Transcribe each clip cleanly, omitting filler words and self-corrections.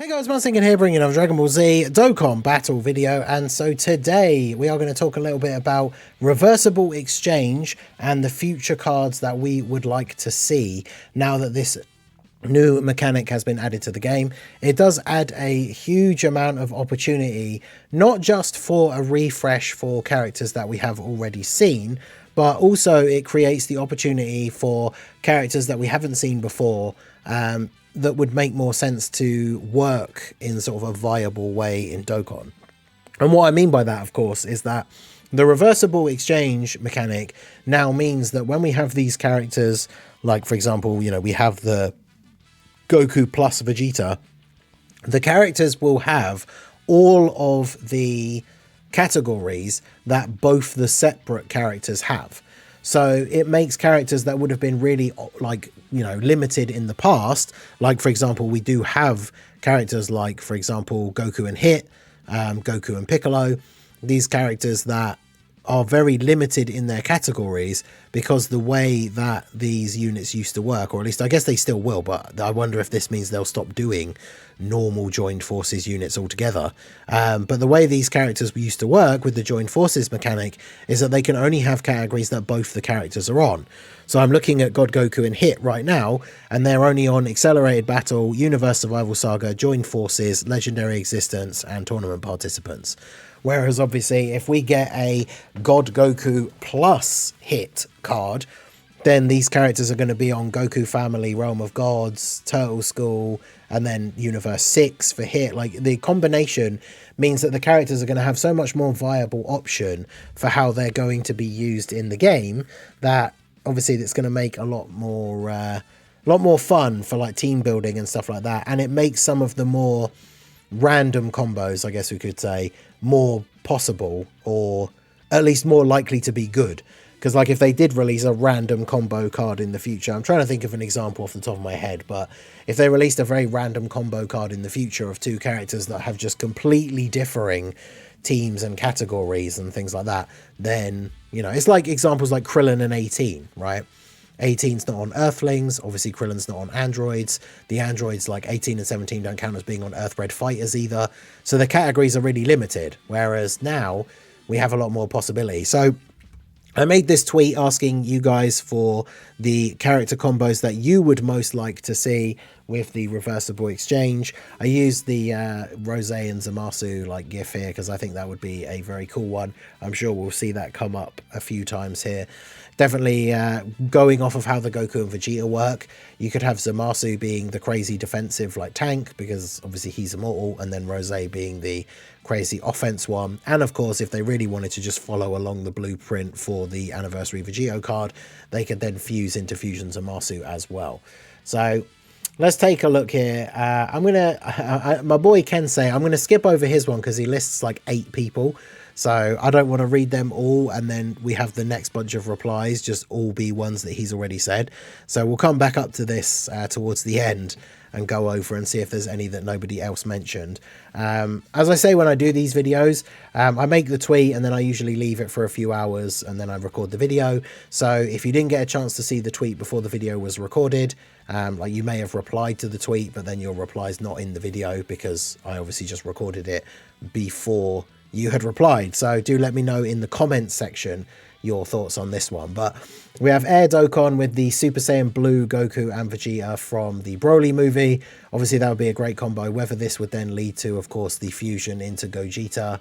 Hey guys, Martin here bringing another Dragon Ball Z Dokkan battle video, and so today we are going to talk a little bit about reversible exchange and the future cards that we would like to see now that this new mechanic has been added to the game. It does add a huge amount of opportunity, not just for a refresh for characters that we have already seen, but also it creates the opportunity for characters that we haven't seen before, that would make more sense to work in sort of a viable way in Dokkan. And what I mean by that, of course, is that the reversible exchange mechanic now means that when we have these characters, like for example, you know, we have the Goku plus Vegeta, the characters will have all of the categories that both the separate characters have. So it makes characters that would have been really, like, you know, limited in the past. Like, for example, we do have characters like, for example, Goku and Hit, Goku and Piccolo. These characters that are very limited in their categories because the way that these units used to work, or at least I guess they still will, but I wonder if this means they'll stop doing normal joined forces units altogether. But the way these characters used to work with the joined forces mechanic is that they can only have categories that both the characters are on. So I'm looking at God Goku and Hit right now, and they're only on Accelerated Battle, Universe Survival Saga, Joined Forces, Legendary Existence, and Tournament Participants. Whereas obviously if we get a God Goku plus Hit card, then these characters are going to be on Goku Family, Realm of Gods, Turtle School, and then Universe 6 for Hit. Like, the combination means that the characters are going to have so much more viable option for how they're going to be used in the game, that obviously it's going to make a lot more fun for like team building and stuff like that. And it makes some of the more random combos, I guess we could say, more possible, or at least more likely to be good. Because like if they did release a random combo card in the future, I'm trying to think of an example off the top of my head, but if they released a very random combo card in the future of two characters that have just completely differing teams and categories and things like that, then, you know, it's like examples like Krillin and 18, right? 18's not on Earthlings, obviously Krillin's not on androids. The androids like 18 and 17 don't count as being on Earthbred fighters either. So the categories are really limited, whereas now we have a lot more possibility. So I made this tweet asking you guys for the character combos that you would most like to see with the reversible exchange. I used the Rose and Zamasu like gif here because I think that would be a very cool one. I'm sure we'll see that come up a few times here. Definitely going off of how the Goku and Vegeta work, you could have Zamasu being the crazy defensive like tank, because obviously he's immortal, and then Rose being the crazy offense one. And of course, if they really wanted to just follow along the blueprint for the Anniversary Vegito card, they could then fuse into Fusion Zamasu as well. So let's take a look here. I'm gonna my boy Ken say I'm gonna skip over his one because he lists like 8 people. So I don't want to read them all and then we have the next bunch of replies just all be ones that he's already said. So we'll come back up to this towards the end and go over and see if there's any that nobody else mentioned. As I say, when I do these videos, I make the tweet and then I usually leave it for a few hours and then I record the video. So if you didn't get a chance to see the tweet before the video was recorded, like you may have replied to the tweet, but then your reply's not in the video because I obviously just recorded it before you had replied. So do let me know in the comments section your thoughts on this one. But we have Air Dokkan with the Super Saiyan Blue Goku and Vegeta from the Broly movie. Obviously that would be a great combo. Whether this would then lead to, of course, the fusion into Gogeta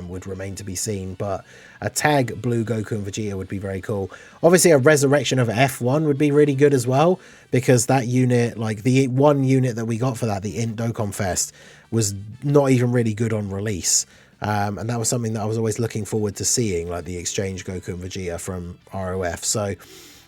would remain to be seen, but a tag Blue Goku and Vegeta would be very cool. Obviously a resurrection of F1 would be really good as well, because that unit, like the one unit that we got for that, the Int Dokkan Fest, was not even really good on release. And that was something that I was always looking forward to seeing, like the exchange Goku and Vegeta from ROF. So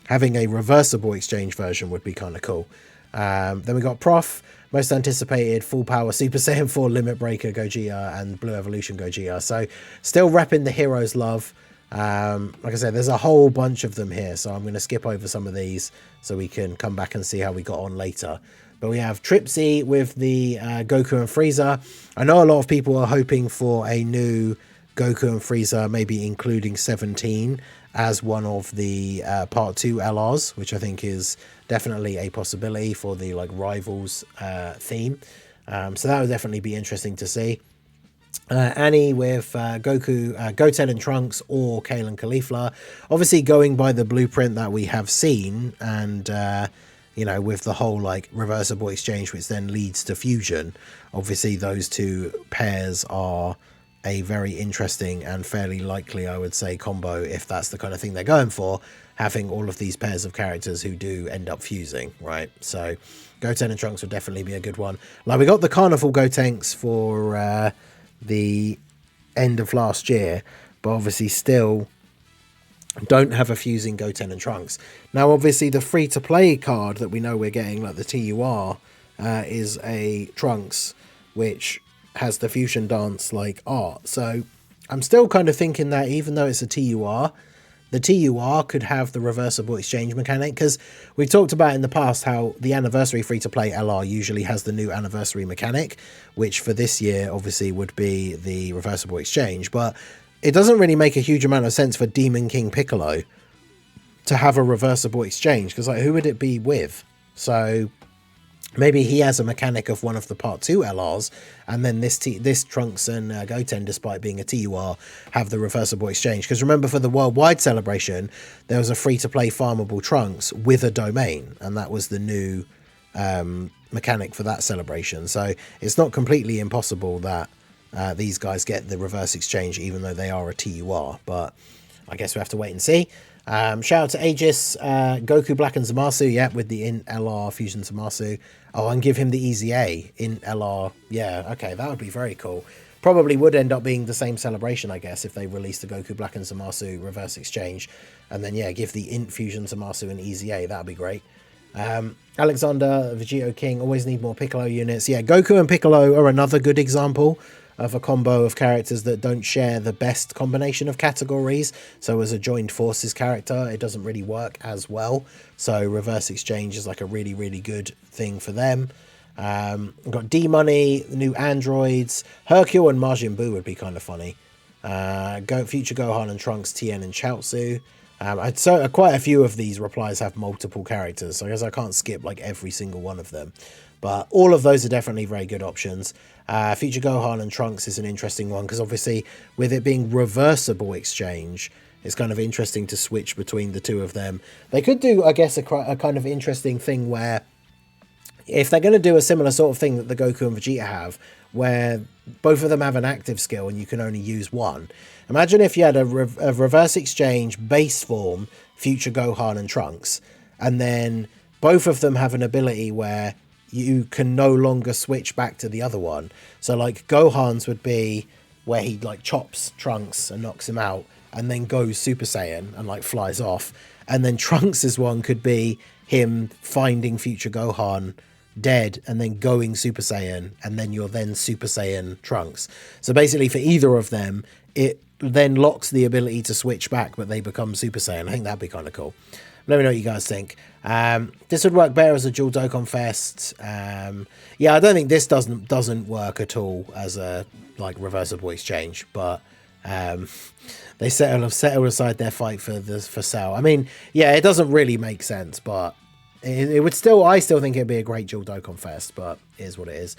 having a reversible exchange version would be kind of cool. Then we got Prof, most anticipated full power Super Saiyan 4 Limit Breaker Gogeta and Blue Evolution Gogeta. So still repping the heroes love. Like I said, there's a whole bunch of them here, so I'm going to skip over some of these so we can come back and see how we got on later. But we have Tripsy with the Goku and Frieza. I know a lot of people are hoping for a new Goku and Frieza, maybe including 17 as one of the Part 2 LRs, which I think is definitely a possibility for the like Rivals theme. So that would definitely be interesting to see. Annie with Goku, Goten and Trunks, or Kale and Caulifla. Obviously going by the blueprint that we have seen, and you know, with the whole like reversible exchange, which then leads to fusion. Obviously those two pairs are a very interesting and fairly likely, I would say, combo, if that's the kind of thing they're going for, having all of these pairs of characters who do end up fusing, right? So Goten and Trunks would definitely be a good one. Like, we got the Carnival Gotenks for the end of last year, but obviously still don't have a fusing Goten and Trunks. Now, obviously, the free-to-play card that we know we're getting, like the TUR, is a Trunks, which has the fusion dance like art. So I'm still kind of thinking that even though it's a TUR, the TUR could have the reversible exchange mechanic, because we've talked about in the past how the anniversary free-to-play LR usually has the new anniversary mechanic, which for this year obviously would be the reversible exchange. But it doesn't really make a huge amount of sense for Demon King Piccolo to have a reversible exchange, because like, who would it be with? So maybe he has a mechanic of one of the Part 2 LRs, and then this Trunks and Goten, despite being a TUR, have the reversible exchange. Because remember, for the worldwide celebration, there was a free-to-play farmable Trunks with a domain, and that was the new mechanic for that celebration. So it's not completely impossible that these guys get the reverse exchange, even though they are a TUR. But I guess we have to wait and see. Shout out to Aegis, Goku Black and Zamasu, yeah, with the in LR fusion Zamasu. Oh, and give him the easy A in LR. Yeah, okay, that would be very cool. Probably would end up being the same celebration, I guess, if they released the Goku Black and Zamasu reverse exchange. And then, yeah, give the int fusion Zamasu an easy A. That would be great. Alexander, Vegito King, always need more Piccolo units. Yeah, Goku and Piccolo are another good example of a combo of characters that don't share the best combination of categories. So as a joined forces character, it doesn't really work as well. So reverse exchange is like a really, really good thing for them. We've got D-Money, the new androids. Hercule and Majin Buu would be kind of funny. Future Gohan and Trunks, Tien and Chaozu. Quite a few of these replies have multiple characters, so I guess I can't skip like every single one of them. But all of those are definitely very good options. Future Gohan and Trunks is an interesting one, because obviously with it being reversible exchange, it's kind of interesting to switch between the two of them. They could do, I guess, a kind of interesting thing where, if they're going to do a similar sort of thing that the Goku and Vegeta have, where both of them have an active skill and you can only use one. Imagine if you had a reverse exchange base form, Future Gohan and Trunks, and then both of them have an ability where you can no longer switch back to the other one. So like Gohan's would be where he like chops Trunks and knocks him out, and then goes Super Saiyan and like flies off. And then Trunks's one could be him finding Future Gohan dead and then going Super Saiyan, and then you're then Super Saiyan Trunks. So basically for either of them, it then locks the ability to switch back, but they become Super Saiyan. I think that'd be kind of cool. Let me know what you guys think. This would work better as a dual Dokkan Fest. Yeah, I don't think this doesn't work at all as a like reversible exchange, but they settle aside their fight for Cell. I mean, yeah, it doesn't really make sense, but it would still. I still think it'd be a great dual Dokkan Fest, but it is what it is.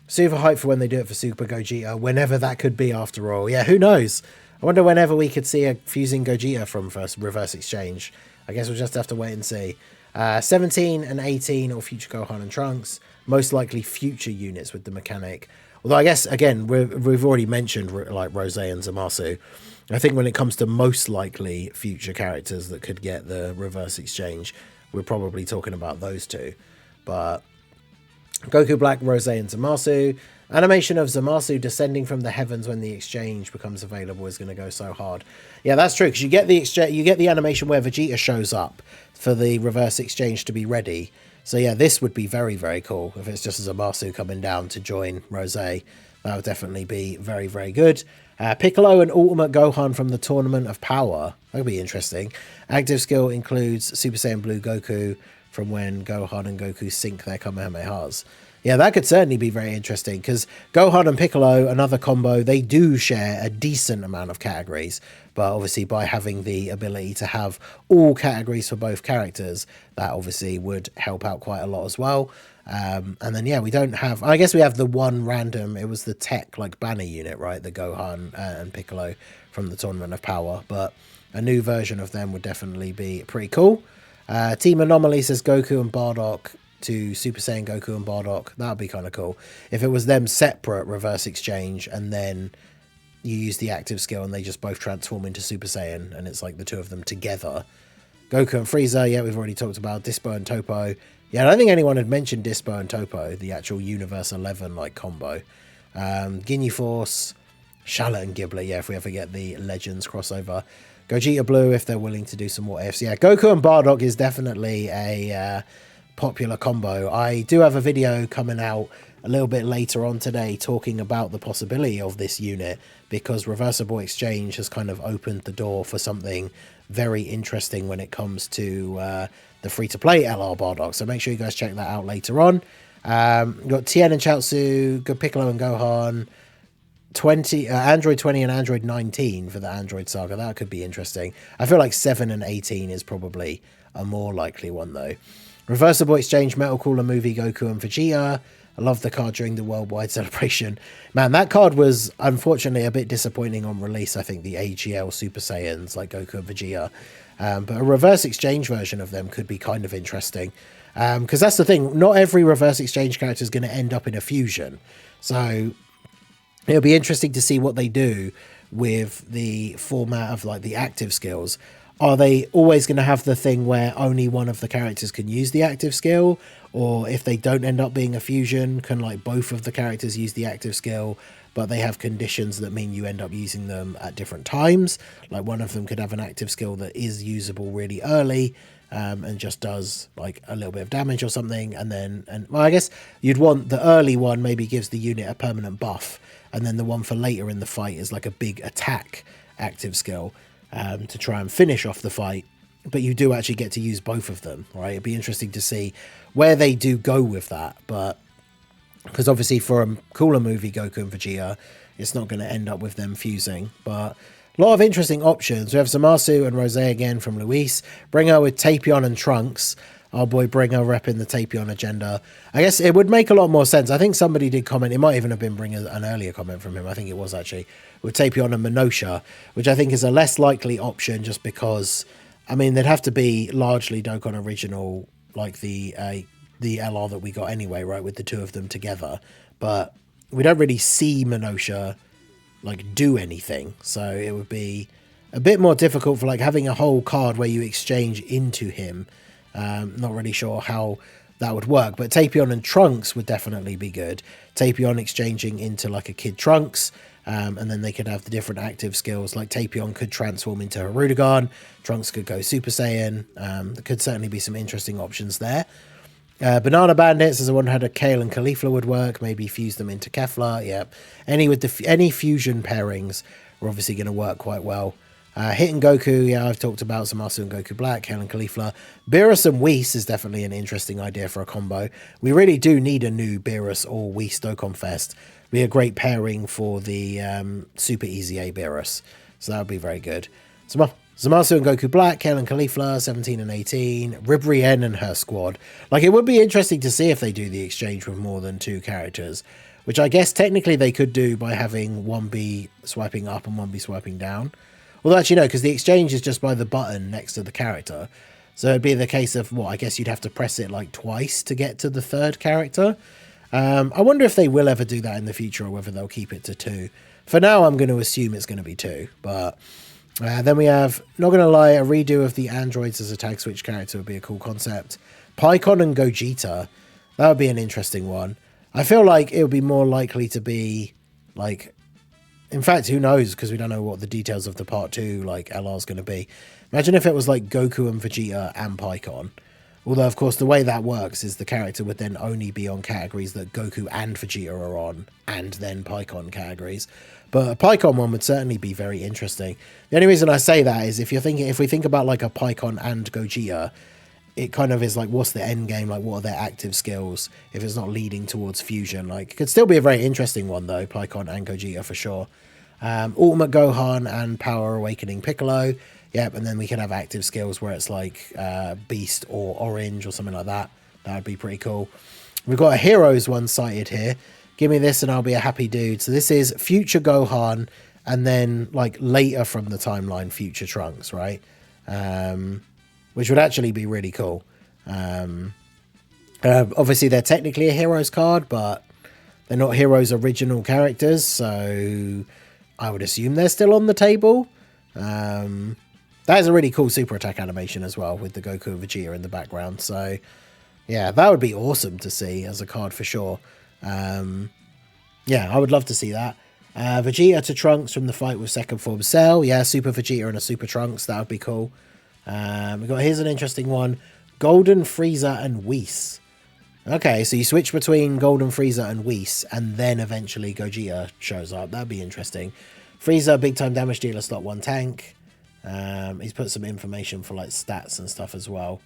Super hype for when they do it for Super Gogeta, whenever that could be. After all, yeah, who knows? I wonder whenever we could see a fusing Gogeta from first reverse exchange. I guess we'll just have to wait and see. 17 and 18 or Future Gohan and Trunks. Most likely future units with the mechanic. Although I guess, again, we've already mentioned like Rose and Zamasu. I think when it comes to most likely future characters that could get the reverse exchange, we're probably talking about those two. But Goku Black, Rose and Zamasu. Animation of Zamasu descending from the heavens when the exchange becomes available is going to go so hard. Yeah, that's true, because you get the animation where Vegeta shows up for the reverse exchange to be ready. So yeah, this would be very, very cool if it's just Zamasu coming down to join Rose. That would definitely be very, very good. Piccolo and Ultimate Gohan from the Tournament of Power. That would be interesting. Active skill includes Super Saiyan Blue Goku from when Gohan and Goku sync their Kamehamehas. Yeah, that could certainly be very interesting, because Gohan and Piccolo, another combo, they do share a decent amount of categories, but obviously by having the ability to have all categories for both characters, that obviously would help out quite a lot as well. And then, yeah, we don't have... I guess we have the one random... It was the tech, like, banner unit, right? The Gohan and Piccolo from the Tournament of Power. But a new version of them would definitely be pretty cool. Team Anomaly says Goku and Bardock to Super Saiyan Goku and Bardock. That would be kind of cool. If it was them separate reverse exchange and then you use the active skill and they just both transform into Super Saiyan and it's like the two of them together. Goku and Frieza, yeah, we've already talked about. Dispo and Topo. Yeah, I don't think anyone had mentioned Dispo and Topo, the actual Universe 11 like combo. Ginyu Force, Charlotte and Ghibli, yeah, if we ever get the Legends crossover. Gogeta Blue, if they're willing to do some what ifs. Yeah, Goku and Bardock is definitely a popular combo. I do have a video coming out a little bit later on today talking about the possibility of this unit, because Reversible Exchange has kind of opened the door for something very interesting when it comes to the free-to-play LR Bardock. So make sure you guys check that out later on. We've got Tien and Chaozu, good Piccolo and Gohan, 20 Android 20 and Android 19 for the Android Saga. That could be interesting. I feel like 7 and 18 is probably a more likely one though. Reversible Exchange, Metal Cooler Movie, Goku and Vegeta. I love the card during the worldwide celebration. Man, that card was unfortunately a bit disappointing on release. I think the AGL Super Saiyans like Goku and Vegeta. But a reverse exchange version of them could be kind of interesting. Because that's the thing, not every reverse exchange character is going to end up in a fusion. So it'll be interesting to see what they do with the format of like the active skills. Are they always going to have the thing where only one of the characters can use the active skill? Or if they don't end up being a fusion, can like both of the characters use the active skill, but they have conditions that mean you end up using them at different times? Like one of them could have an active skill that is usable really early, and just does like a little bit of damage or something. Well, I guess you'd want the early one maybe gives the unit a permanent buff. And then the one for later in the fight is like a big attack active skill to try and finish off the fight. But you do actually get to use both of them, right? It'd be interesting to see where they do go with that. But because obviously for a cooler movie, Goku and Vegeta, it's not going to end up with them fusing. But a lot of interesting options. We have Zamasu and Rose again from Luis. Bringer with Tapion and Trunks. Our boy Bringer repping the Tapion agenda. I guess it would make a lot more sense. I think somebody did comment. It might even have been Bringer, an earlier comment from him. I think it was actually. With Tapion and Minosha, which I think is a less likely option just because, I mean, they'd have to be largely Dokkan original, like the LR that we got anyway, right, with the two of them together. But we don't really see Minosha like do anything, so it would be a bit more difficult for like having a whole card where you exchange into him. Not really sure how that would work, but Tapion and Trunks would definitely be good. Tapion exchanging into like a Kid Trunks, and then they could have the different active skills. Like Tapion could transform into Hirudegarn, Trunks could go Super Saiyan. There could certainly be some interesting options there. Banana Bandits, as I wonder how a Kale and Caulifla would work. Maybe fuse them into Kefla. Yeah, any fusion pairings are obviously going to work quite well. Hit and Goku, yeah, I've talked about Zamasu and Goku Black, Kale and Caulifla. Beerus and Whis is definitely an interesting idea for a combo. We really do need a new Beerus or Whis Dokkan Fest. Be a great pairing for the Super Easy A Beerus. So that would be very good. Zamasu and Goku Black, Kale and Caulifla, 17 and 18, Ribrienne and her squad. Like, it would be interesting to see if they do the exchange with more than two characters, which I guess technically they could do by having one be swiping up and one be swiping down. Well, actually, no, because the exchange is just by the button next to the character. So it'd be the case of, I guess you'd have to press it like twice to get to the third character. I wonder if they will ever do that in the future or whether they'll keep it to two. For now, I'm going to assume it's going to be two, but... then we have, not going to lie, a redo of the androids as a tag switch character would be a cool concept. Pycon and Gogeta, that would be an interesting one. I feel like it would be more likely to be, like, in fact, who knows, because we don't know what the details of the part 2, like, LR is going to be. Imagine if it was, like, Goku and Vegeta and Pycon. Although, of course, the way that works is the character would then only be on categories that Goku and Vegeta are on, and then Pycon categories. But a Pycon one would certainly be very interesting. The only reason I say that is if we think about like a Pycon and Gogeta, it kind of is like, what's the end game? Like, what are their active skills? If it's not leading towards fusion, like, it could still be a very interesting one though, Pycon and Gogeta for sure. Ultimate Gohan and Power Awakening Piccolo. Yep, and then we could have active skills where it's like Beast or Orange or something like that. That would be pretty cool. We've got a Heroes one cited here. Give me this and I'll be a happy dude. So this is future Gohan and then like later from the timeline future Trunks, right? Which would actually be really cool. Obviously they're technically a Heroes card, but they're not Heroes original characters, so I would assume they're still on the table. That is a really cool super attack animation as well with the Goku and Vegeta in the background. So yeah, that would be awesome to see as a card for sure. Yeah, I would love to see that. Vegeta to Trunks from the fight with second form Cell. Yeah, Super Vegeta and a Super Trunks. That would be cool. Here's an interesting one. Golden Frieza and Whis. Okay, so you switch between Golden Frieza and Whis, and then eventually Gogeta shows up. That'd be interesting. Frieza, big time damage dealer, slot 1 tank. He's put some information for like stats and stuff as well.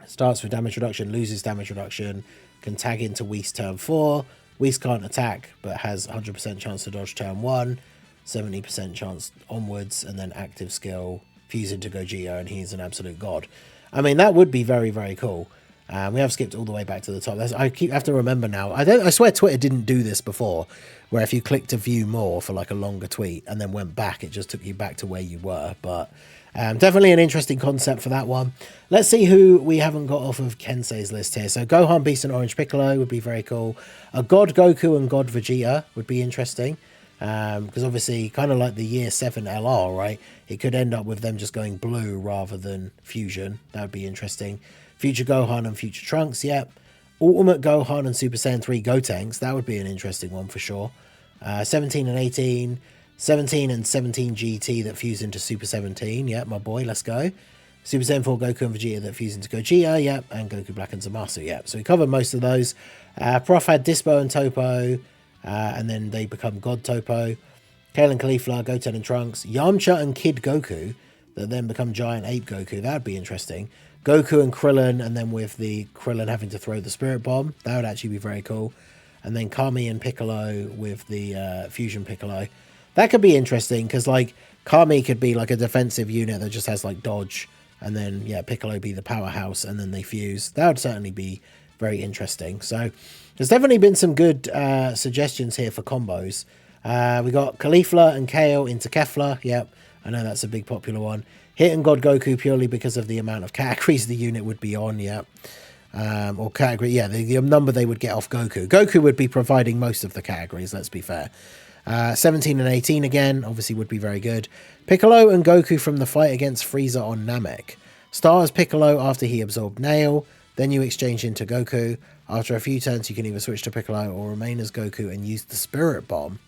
Starts with damage reduction, loses damage reduction, can tag into Whis turn 4. Whis can't attack, but has 100% chance to dodge turn 1, 70% chance onwards, and then active skill, fuse into Gogeta, and he's an absolute god. I mean, that would be very, very cool. We have skipped all the way back to the top. I have to remember now. I swear Twitter didn't do this before, where if you clicked to view more for like a longer tweet and then went back, it just took you back to where you were. But definitely an interesting concept for that one. Let's see who we haven't got off of Kensei's list here. So Gohan, Beast, and Orange Piccolo would be very cool. A God Goku and God Vegeta would be interesting. Because obviously, kind of like the Year 7 LR, right? It could end up with them just going blue rather than fusion. That would be interesting. Future Gohan and Future Trunks, yep. Ultimate Gohan and Super Saiyan 3 Gotenks, that would be an interesting one for sure. 17 and 18, 17 and 17 GT that fuse into Super 17, yep, my boy, let's go. Super Saiyan 4 Goku and Vegeta that fuse into Gogeta, yep, and Goku Black and Zamasu, yep. So we covered most of those. Prof had Dispo and Topo, and then they become God Topo. Kale and Caulifla, Goten and Trunks. Yamcha and Kid Goku that then become Giant Ape Goku. That would be interesting. Goku and Krillin, and then with the Krillin having to throw the Spirit Bomb. That would actually be very cool. And then Kami and Piccolo with the Fusion Piccolo. That could be interesting because like Kami could be like a defensive unit that just has like dodge. And then, yeah, Piccolo be the powerhouse and then they fuse. That would certainly be very interesting. So there's definitely been some good suggestions here for combos. We got Caulifla and Kale into Kefla. Yep, I know that's a big popular one. Hit and God Goku purely because of the amount of categories the unit would be on. Yep. Or category, yeah, the number they would get off Goku. Goku would be providing most of the categories, let's be fair. 17 and 18 again, obviously would be very good. Piccolo and Goku from the fight against Frieza on Namek. Start as Piccolo after he absorbed Nail. Then you exchange into Goku. After a few turns, you can either switch to Piccolo or remain as Goku and use the Spirit Bomb.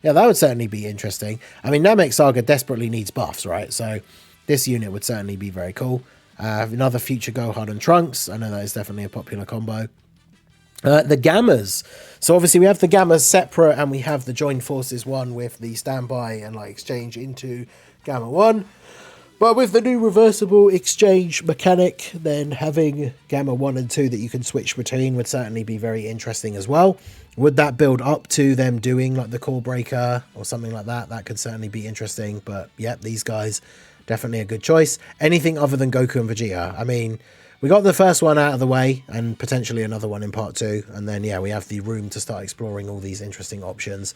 Yeah, that would certainly be interesting. I mean, Namek Saga desperately needs buffs, right? So this unit would certainly be very cool. Another future Gohan and Trunks. I know that is definitely a popular combo. The Gammas. So obviously we have the Gammas separate and we have the joined forces one with the standby and like exchange into Gamma 1. But with the new reversible exchange mechanic, then having Gamma 1 and 2 that you can switch between would certainly be very interesting as well. Would that build up to them doing like the Core Breaker or something like that? That could certainly be interesting. But yep, these guys, definitely a good choice. Anything other than Goku and Vegeta. I mean, we got the first one out of the way and potentially another one in part 2. And then, yeah, we have the room to start exploring all these interesting options.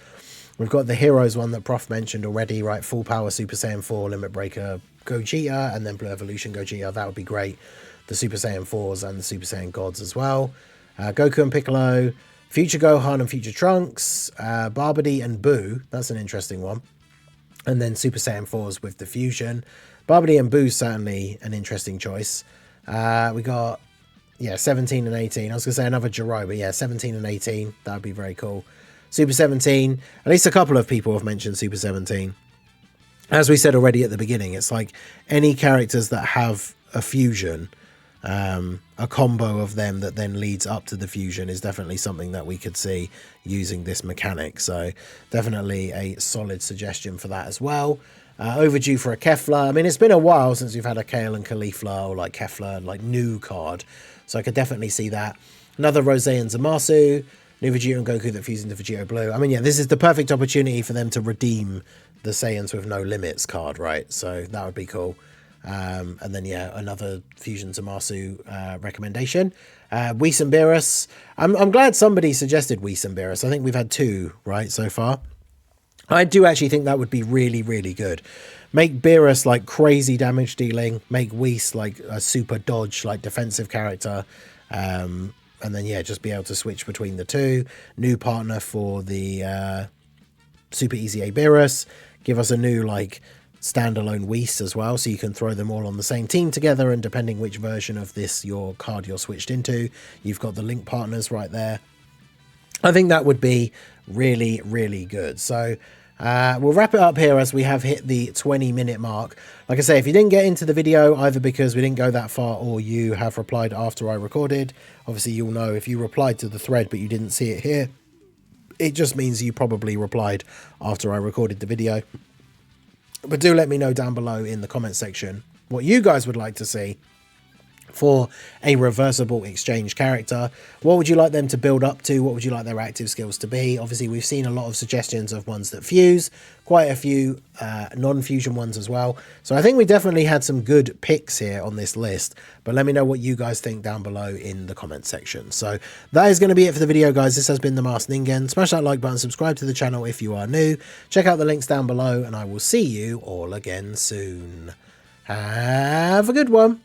We've got the Heroes one that Prof mentioned already, right? Full power Super Saiyan 4, Limit Breaker Gogeta, and then Blue Evolution Gogeta. That would be great. The Super Saiyan 4s and the Super Saiyan Gods as well. Goku and Piccolo, Future Gohan and Future Trunks, Barbady and Boo. That's an interesting one. And then Super Saiyan 4s with the Fusion. Barbady and Boo's certainly an interesting choice. We got, yeah, 17 and 18. I was going to say another Jiro, but yeah, 17 and 18. That would be very cool. Super 17. At least a couple of people have mentioned Super 17. As we said already at the beginning, it's like any characters that have a fusion, a combo of them that then leads up to the fusion is definitely something that we could see using this mechanic. So definitely a solid suggestion for that as well. Overdue for a Kefla. I mean, it's been a while since we've had a Kale and Caulifla or like Kefla, like new card. So I could definitely see that. Another Rose and Zamasu. New Vegeta and Goku that fuse into Vegeta Blue. I mean, yeah, this is the perfect opportunity for them to redeem the Saiyans with no limits card, right? So that would be cool. And then, yeah, another Fusion Zamasu recommendation. Whis and Beerus. I'm glad somebody suggested Whis and Beerus. I think we've had 2, right, so far. I do actually think that would be really, really good. Make Beerus like crazy damage dealing. Make Whis like a super dodge, like defensive character. And then, yeah, just be able to switch between the 2. New partner for the Super Easy A Beerus. Give us a new, like, standalone Whis as well, so you can throw them all on the same team together, and depending which version of this your card you're switched into, you've got the link partners right there. I think that would be really, really good. So we'll wrap it up here as we have hit the 20-minute mark. Like I say, if you didn't get into the video, either because we didn't go that far or you have replied after I recorded, obviously you'll know if you replied to the thread but you didn't see it here, it just means you probably replied after I recorded the video. But do let me know down below in the comment section what you guys would like to see for a reversible exchange character. What would you like them to build up to? What would you like their active skills to be? Obviously, we've seen a lot of suggestions of ones that fuse, quite a few non-fusion ones as well. So I think we definitely had some good picks here on this list, but let me know what you guys think down below in the comment section. So that is going to be it for the video, guys. This has been the Masked Ningen. Smash that like button, subscribe to the channel if you are new. Check out the links down below, and I will see you all again soon. Have a good one.